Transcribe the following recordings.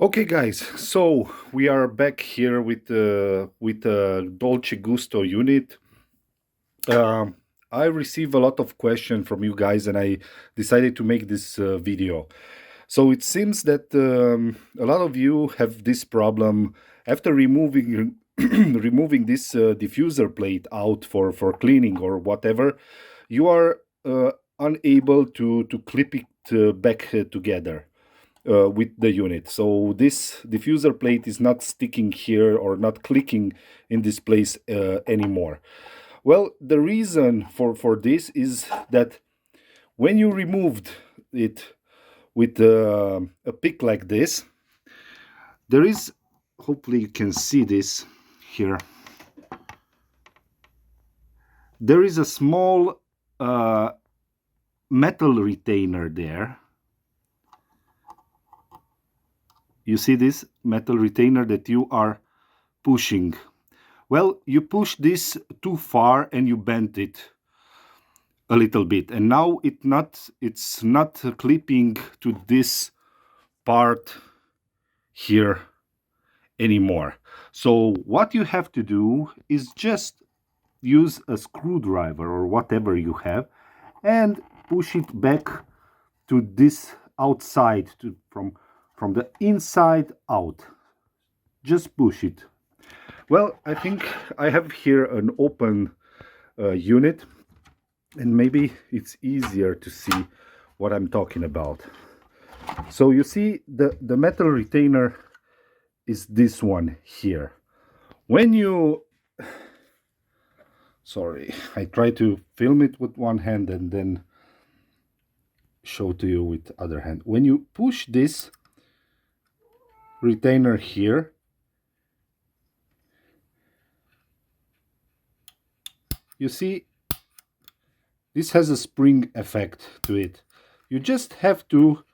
Okay, guys, so we are back here with the Dolce Gusto unit. I received a lot of questions from you guys, and I decided to make this video. So it seems that a lot of you have this problem after removing removing this diffuser plate out for cleaning or whatever. You are unable to clip it back together with the unit. So this diffuser plate is not sticking here or not clicking in this place anymore. Well, the reason for this is that when you removed it with a pick like this, there is, hopefully you can see this here, there is a small metal retainer there. You see this metal retainer that you are pushing. Well, you push this too far and you bent it a little bit, and now it's not clipping to this part here anymore. So what you have to do is just use a screwdriver or whatever you have and push it back to this outside, from the inside out. Just push it. Well, I think I have here an open unit, and maybe it's easier to see what I'm talking about. So you see the metal retainer is this one here. When you, sorry, I try to film it with one hand and then show to you with other hand. When you push this retainer here, you see this has a spring effect to it. You just have to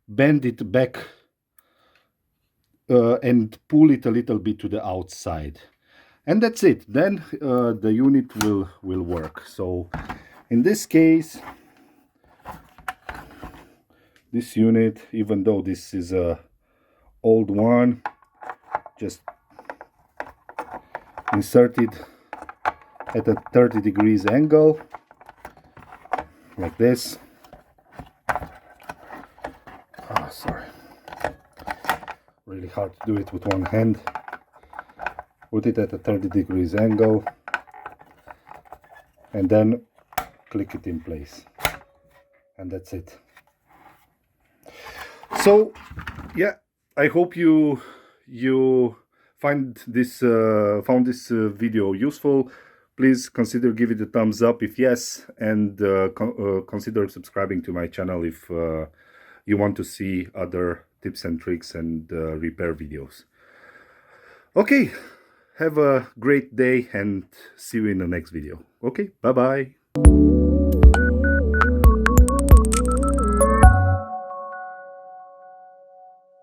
bend it back and pull it a little bit to the outside, and that's it. Then the unit will work. So in this case, this unit, even though this is a old one, just insert it at a 30 degrees angle like this. Sorry, really hard to do it with one hand. Put it at a 30 degrees angle and then click it in place, and that's it. So yeah, I hope you found this video useful. Please consider giving it a thumbs up if yes, and consider subscribing to my channel if you want to see other tips and tricks and repair videos. Okay, have a great day and see you in the next video. Okay, bye bye.